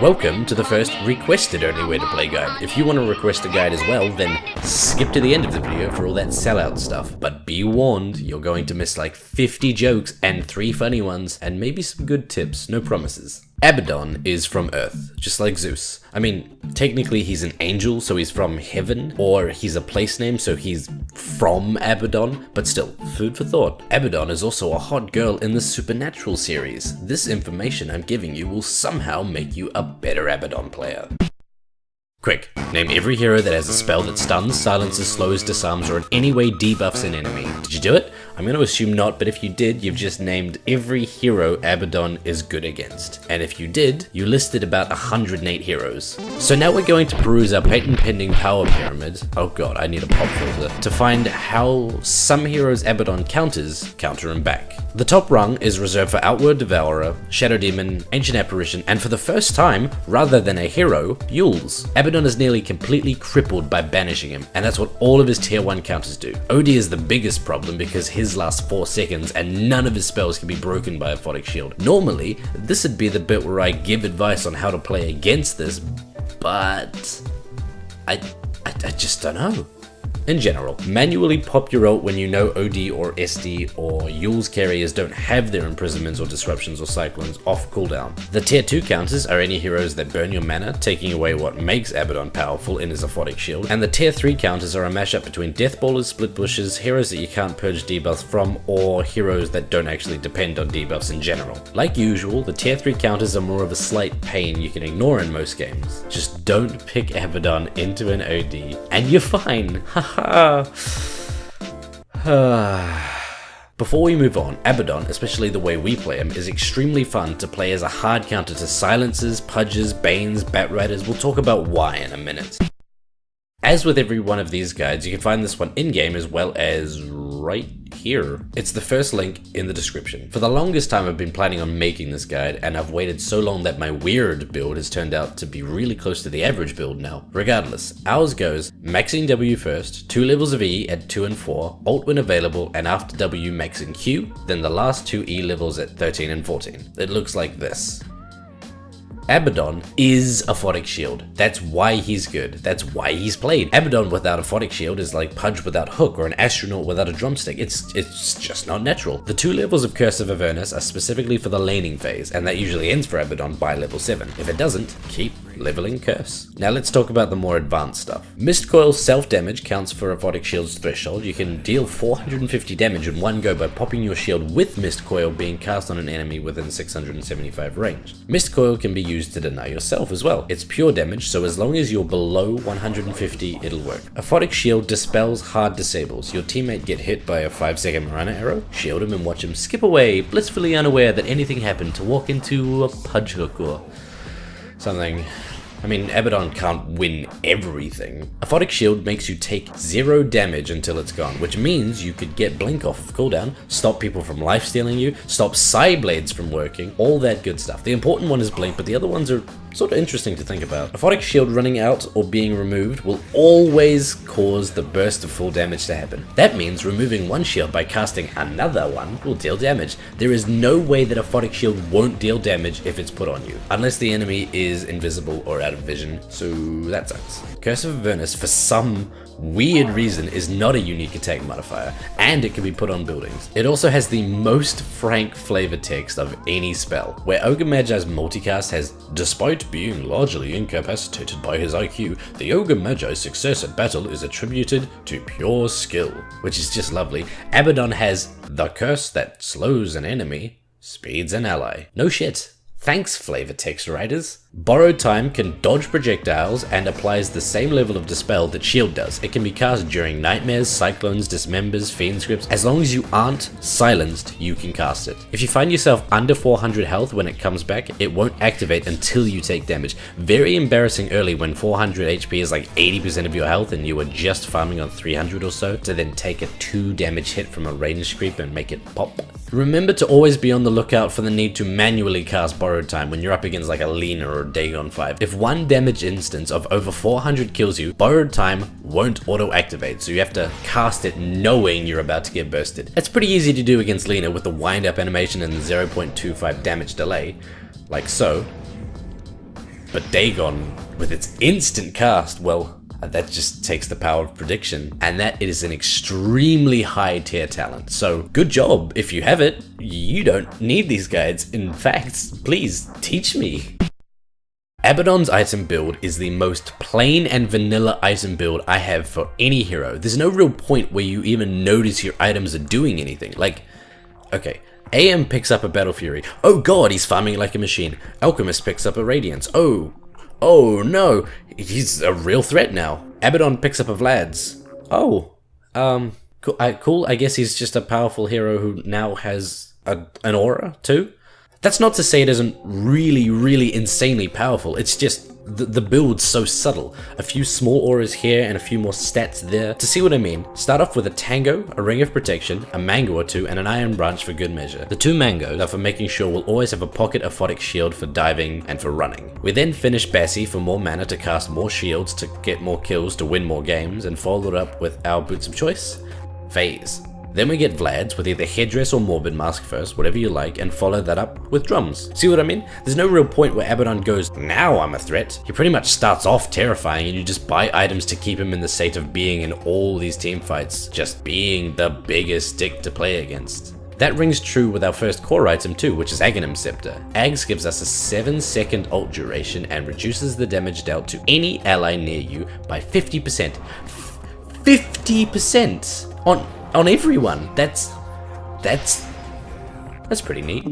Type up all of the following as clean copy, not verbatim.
Welcome to the first requested only way to play guide. If you want to request a guide as well, then skip to the end of the video for all that sellout stuff. But be warned, you're going to miss like 50 jokes and 3 funny ones, and maybe some good tips, no promises. Abaddon is from Earth, just like Zeus. I mean, technically he's an angel, so he's from heaven, or he's a place name, so he's from Abaddon, but still, food for thought. Abaddon is also a hot girl in the Supernatural series. This information I'm giving you will somehow make you a better Abaddon player. Quick, name every hero that has a spell that stuns, silences, slows, disarms, or in any way debuffs an enemy. Did you do it? I'm going to assume not, but if you did, you've just named every hero Abaddon is good against. And if you did, you listed about 108 heroes. So now we're going to peruse our patent pending power pyramid. Oh god, I need a pop filter. To find how some heroes Abaddon counters counter him back. The top rung is reserved for Outward Devourer, Shadow Demon, Ancient Apparition, and for the first time, rather than a hero, Yules. Abaddon is nearly completely crippled by banishing him, and that's what all of his tier 1 counters do. OD is the biggest problem because his lasts 4 seconds and none of his spells can be broken by a Aphotic Shield. Normally, this would be the bit where I give advice on how to play against this, but I just don't know. In general, manually pop your ult when you know OD or SD or Yules carriers don't have their imprisonments or disruptions or cyclones off cooldown. The tier 2 counters are any heroes that burn your mana, taking away what makes Abaddon powerful in his Aphotic Shield, and the tier 3 counters are a mashup between Death Ballers, Split Bushes, heroes that you can't purge debuffs from, or heroes that don't actually depend on debuffs in general. Like usual, the tier 3 counters are more of a slight pain you can ignore in most games. Just don't pick Abaddon into an OD, and you're fine. Before we move on, Abaddon, especially the way we play him, is extremely fun to play as a hard counter to Silencers, Pudges, Banes, Batriders. We'll talk about why in a minute. As with every one of these guides, you can find this one in-game as well as right here. It's the first link in the description. For the longest time I've been planning on making this guide, and I've waited so long that my weird build has turned out to be really close to the average build now. Regardless, ours goes maxing W first, 2 levels of E at 2 and 4, ult when available, and after W maxing Q, then the last 2 E levels at 13 and 14. It looks like this. Abaddon is a Aphotic Shield. That's why he's good. That's why he's played. Abaddon without a Aphotic Shield is like Pudge without Hook or an Astronaut without a Drumstick. It's just not natural. The 2 levels of Curse of Avernus are specifically for the laning phase, and that usually ends for Abaddon by level 7. If it doesn't, keep leveling Curse. Now let's talk about the more advanced stuff. Mist Coil's self-damage counts for Aphotic Shield's threshold. You can deal 450 damage in one go by popping your shield with Mist Coil being cast on an enemy within 675 range. Mist Coil can be used to deny yourself as well. It's pure damage, so as long as you're below 150, it'll work. Aphotic Shield dispels hard disables. Your teammate get hit by a 5-second Marana arrow, shield him and watch him skip away, blissfully unaware that anything happened, to walk into a Pudge Hook or something. I mean, Abaddon can't win everything. Aphotic Shield makes you take 0 damage until it's gone, which means you could get Blink off of cooldown, stop people from lifestealing you, stop Psy Blades from working, all that good stuff. The important one is Blink, but the other ones are sort of interesting to think about. Aphotic Shield running out or being removed will always cause the burst of full damage to happen. That means removing one shield by casting another one will deal damage. There is no way that Aphotic Shield won't deal damage if it's put on you, unless the enemy is invisible or out of vision, so that sucks. Curse of Avernus, for some weird reason, is not a unique attack modifier, and it can be put on buildings. It also has the most frank flavor text of any spell, where Ogre Magi's multicast has, despite being largely incapacitated by his IQ, the Ogre Magi's success at battle is attributed to pure skill, which is just lovely. Abaddon has the curse that slows an enemy, speeds an ally. No shit. Thanks, flavor text writers. Borrowed Time can dodge projectiles and applies the same level of dispel that Shield does. It can be cast during nightmares, cyclones, dismembers, fiend scripts. As long as you aren't silenced, you can cast it. If you find yourself under 400 health when it comes back, it won't activate until you take damage. Very embarrassing early when 400 HP is like 80% of your health and you are just farming on 300 or so to then take a 2 damage hit from a range creep and make it pop. Remember to always be on the lookout for the need to manually cast Borrowed Time when you're up against like a Lina or a Dagon 5. If one damage instance of over 400 kills you, Borrowed Time won't auto-activate, so you have to cast it knowing you're about to get bursted. It's pretty easy to do against Lina with the wind-up animation and the 0.25 damage delay, like so. But Dagon, with its instant cast, well, that just takes the power of prediction, and that is an extremely high tier talent. So good job if you have it. You don't need these guides. In fact, please teach me. Abaddon's item build is the most plain and vanilla item build I have for any hero. There's no real point where you even notice your items are doing anything. Like, okay, AM picks up a Battle Fury. Oh god, he's farming like a machine. Alchemist picks up a Radiance. Oh no, he's a real threat now. Abaddon picks up a Vlad's. Oh, cool. I guess he's just a powerful hero who now has an aura too. That's not to say it isn't really insanely powerful. It's just the build's so subtle. A few small auras here and a few more stats there. To see what I mean, start off with a Tango, a Ring of Protection, a Mango or two, and an Iron Branch for good measure. The 2 Mangoes are for making sure we'll always have a pocket Aphotic Shield for diving and for running. We then finish Bessie for more mana to cast more shields to get more kills to win more games, and follow it up with our boots of choice, Phase. Then we get Vlad's with either Headdress or Morbid Mask first, whatever you like, and follow that up with drums. See what I mean? There's no real point where Abaddon goes, now I'm a threat. He pretty much starts off terrifying and you just buy items to keep him in the state of being in all these team fights, just being the biggest dick to play against. That rings true with our first core item too, which is Aghanim Scepter. Ags gives us a 7-second ult duration and reduces the damage dealt to any ally near you by 50%. 50% on everyone. That's pretty neat.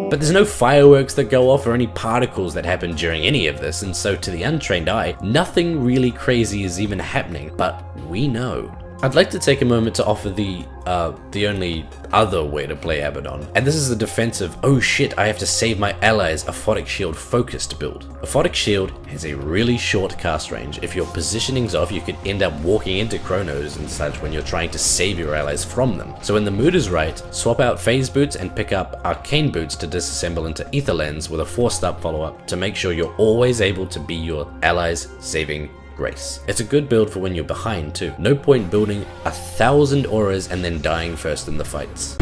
But there's no fireworks that go off or any particles that happen during any of this, and so to the untrained eye, nothing really crazy is even happening, but we know. I'd like to take a moment to offer the only other way to play Abaddon, and this is the defensive, oh shit, I have to save my allies, Aphotic Shield focused build. Aphotic Shield has a really short cast range. If your positioning's off, you could end up walking into Chronos and such when you're trying to save your allies from them. So when the mood is right, swap out Phase Boots and pick up Arcane Boots to disassemble into Ether Lens with a 4-star follow-up to make sure you're always able to be your allies' saving grace. It's a good build for when you're behind too. No point building 1,000 auras and then dying first in the fights.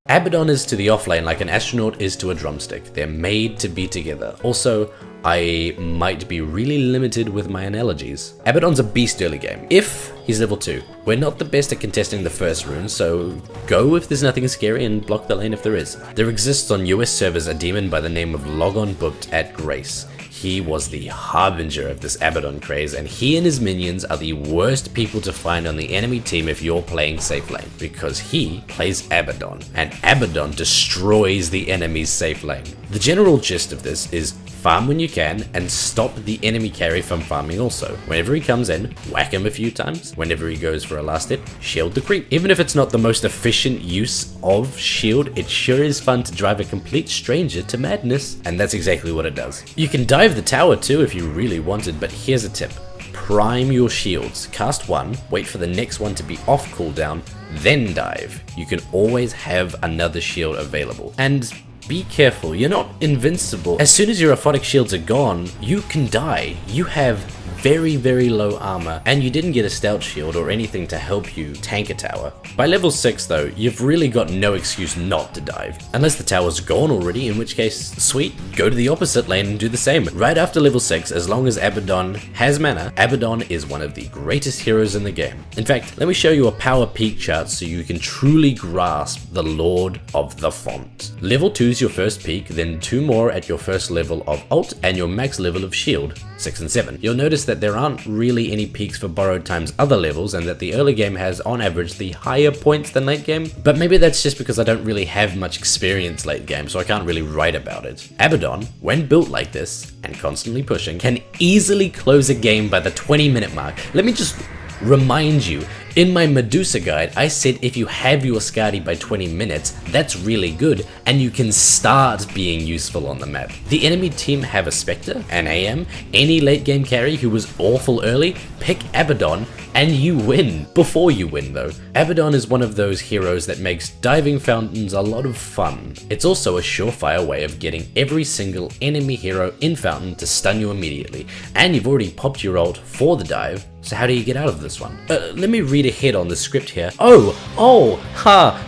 Abaddon is to the offlane like an astronaut is to a drumstick. They're made to be together. Also, I might be really limited with my analogies. Abaddon's a beast early game, if he's level 2. We're not the best at contesting the first rune, so go if there's nothing scary and block the lane if there is. There exists on US servers a demon by the name of Logon Booked at Grace. He was the harbinger of this Abaddon craze, and he and his minions are the worst people to find on the enemy team if you're playing safe lane, because he plays Abaddon, and Abaddon destroys the enemy's safe lane. The general gist of this is farm when you can, and stop the enemy carry from farming also. Whenever he comes in, whack him a few times. Whenever he goes for a last hit, shield the creep. Even if it's not the most efficient use of shield, it sure is fun to drive a complete stranger to madness, and that's exactly what it does. You can dive the tower too if you really wanted, but here's a tip. Prime your shields. Cast one, wait for the next one to be off cooldown, then dive. You can always have another shield available. And be careful, you're not invincible. As soon as your Aphotic Shields are gone, you can die. You have very low armor, and you didn't get a Stout Shield or anything to help you tank a tower. By level 6 though, you've really got no excuse not to dive. Unless the tower's gone already, in which case, sweet, go to the opposite lane and do the same. Right after level 6, as long as Abaddon has mana, Abaddon is one of the greatest heroes in the game. In fact, let me show you a power peak chart so you can truly grasp the Lord of the Font. Level 2 is your first peak, then 2 more at your first level of ult and your max level of shield, 6 and 7. You'll notice that there aren't really any peaks for Borrowed Time's other levels, and that the early game has on average the higher points than late game, but maybe that's just because I don't really have much experience late game, so I can't really write about it. Abaddon, when built like this, and constantly pushing, can easily close a game by the 20-minute mark. Let me just remind you, in my Medusa guide, I said if you have your Skadi by 20 minutes, that's really good, and you can start being useful on the map. The enemy team have a Spectre, an AM, any late game carry who was awful early, pick Abaddon, and you win. Before you win though. Abaddon is one of those heroes that makes diving fountains a lot of fun. It's also a surefire way of getting every single enemy hero in fountain to stun you immediately, and you've already popped your ult for the dive, So how do you get out of this one? Let me read ahead on the script here. Oh,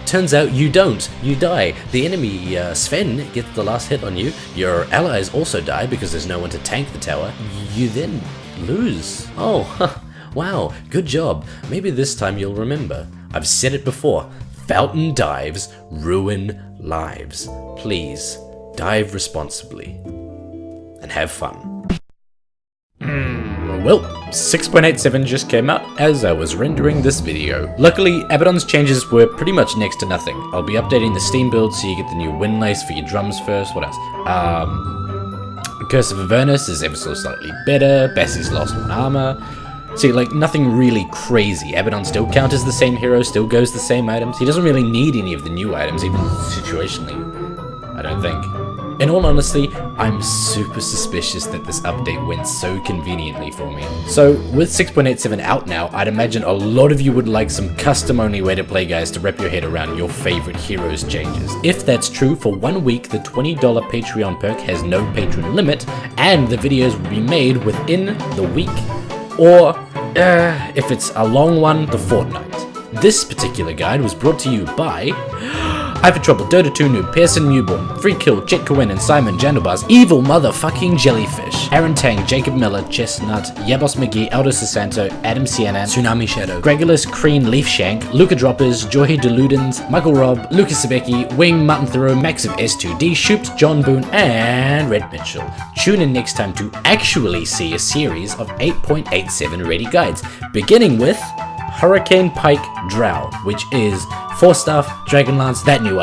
turns out you don't. You die. The enemy, Sven, gets the last hit on you. Your allies also die because there's no one to tank the tower. You then lose. Oh, wow, good job. Maybe this time you'll remember. I've said it before. Fountain dives ruin lives. Please, dive responsibly. And have fun. Well, 6.87 just came out as I was rendering this video. Luckily, Abaddon's changes were pretty much next to nothing. I'll be updating the Steam build so you get the new windlace for your drums first. What else? Curse of Avernus is ever so slightly better. Bassie's lost one armor. See, like, nothing really crazy. Abaddon still counters the same hero, still goes the same items. He doesn't really need any of the new items, even situationally, I don't think. In all honesty, I'm super suspicious that this update went so conveniently for me. So, with 6.87 out now, I'd imagine a lot of you would like some custom-only way to play guides to wrap your head around your favorite heroes' changes. If that's true, for 1 week, the $20 Patreon perk has no patron limit, and the videos will be made within the week. Or, if it's a long one, the fortnight. This particular guide was brought to you by Hyper Trouble, Dota 2 Noob, Pearson Newborn, Free Kill, Chet Cohen and Simon Jandelbars, Evil Motherfucking Jellyfish, Aaron Tang, Jacob Miller, Chestnut, Yabos McGee, Aldo Sasanto, Adam Sianan, Tsunami Shadow, Gregulus, Crean, Leafshank, Luca Droppers, Joy Deludens, Michael Robb, Lucas Sabecki, Wing, Mutton Thoreau, Max of S2D, Shoops, John Boone, and Red Mitchell. Tune in next time to actually see a series of 8.87 ready guides, beginning with Hurricane Pike Drow, which is 4 staff, Dragonlance, that new item.